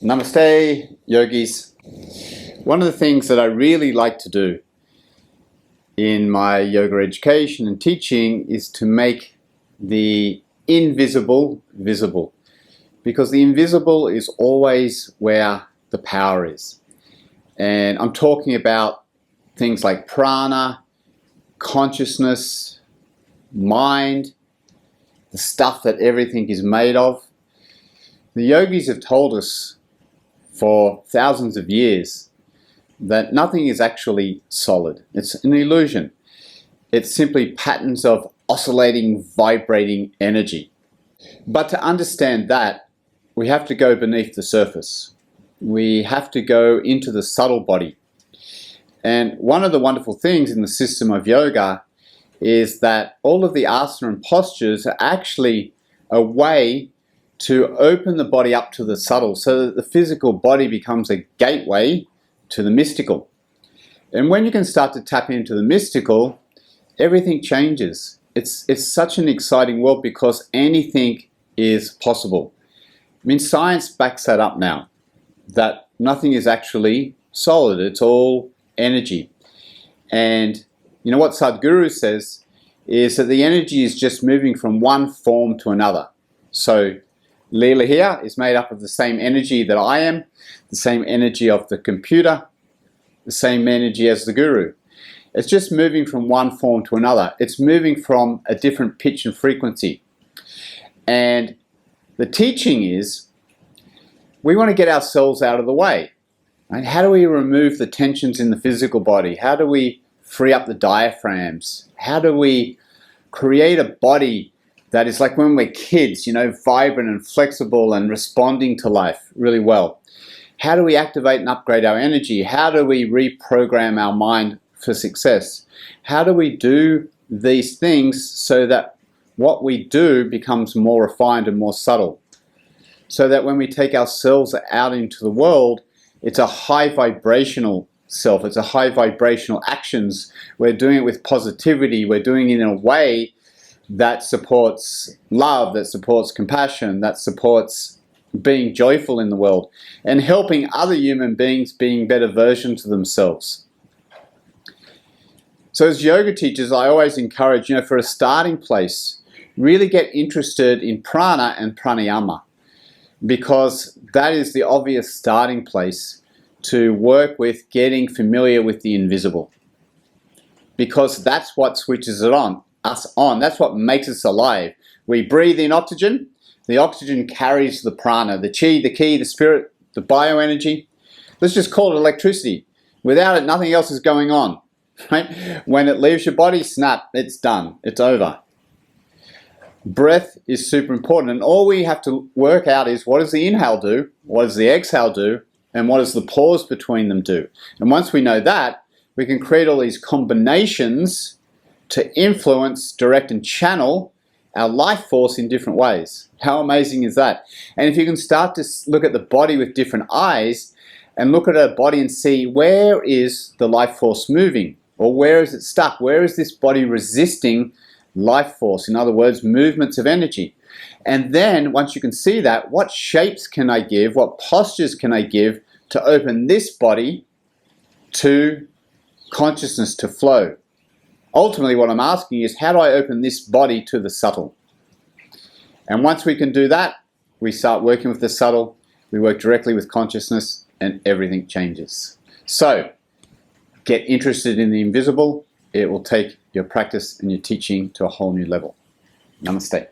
Namaste, yogis. One of the things that I really like to do in my yoga education and teaching is to make the invisible visible, because the invisible is always where the power is. And I'm talking about things like prana, consciousness, mind, the stuff that everything is made of. The yogis have told us for thousands of years that nothing is actually solid. It's an illusion. It's simply patterns of oscillating, vibrating energy. But to understand that, we have to go beneath the surface. We have to go into the subtle body. And one of the wonderful things in the system of yoga is that all of the asana and postures are actually a way to open the body up to the subtle, so that the physical body becomes a gateway to the mystical. And when you can start to tap into the mystical, everything changes. It's such an exciting world because anything is possible. I mean, science backs that up now, that nothing is actually solid, it's all energy. And you know what Sadhguru says is that the energy is just moving from one form to another. So Leela here is made up of the same energy that I am, the same energy of the computer, the same energy as the guru. It's just moving from one form to another. It's moving from a different pitch and frequency. And the teaching is, we want to get ourselves out of the way. Right? How do we remove the tensions in the physical body? How do we free up the diaphragms? How do we create a body that is like when we're kids, you know, vibrant and flexible and responding to life really well? How do we activate and upgrade our energy? How do we reprogram our mind for success? How do we do these things so that what we do becomes more refined and more subtle? So that when we take ourselves out into the world, it's a high vibrational self. It's a high vibrational actions. We're doing it with positivity. We're doing it in a way that supports love, that supports compassion, that supports being joyful in the world and helping other human beings being better versions of themselves. So as yoga teachers, I always encourage, for a starting place, really get interested in prana and pranayama, because that is the obvious starting place to work with getting familiar with the invisible, because that's what switches it on. That's what makes us alive. We breathe in oxygen. The oxygen carries the prana, the chi, the ki, the spirit, the bioenergy. Let's just call it electricity. Without it, nothing else is going on. Right? When it leaves your body, snap, it's done. It's over. Breath is super important, and all we have to work out is, what does the inhale do? What does the exhale do? And what does the pause between them do? And once we know that, we can create all these combinations to influence, direct, and channel our life force in different ways. How amazing is that? And if you can start to look at the body with different eyes and look at our body and see, where is the life force moving? Or where is it stuck? Where is this body resisting life force? In other words, movements of energy. And then once you can see that, what shapes can I give? What postures can I give to open this body to consciousness, to flow? Ultimately, what I'm asking is, how do I open this body to the subtle? And once we can do that, we start working with the subtle, we work directly with consciousness, and everything changes. So, get interested in the invisible. It will take your practice and your teaching to a whole new level. Namaste.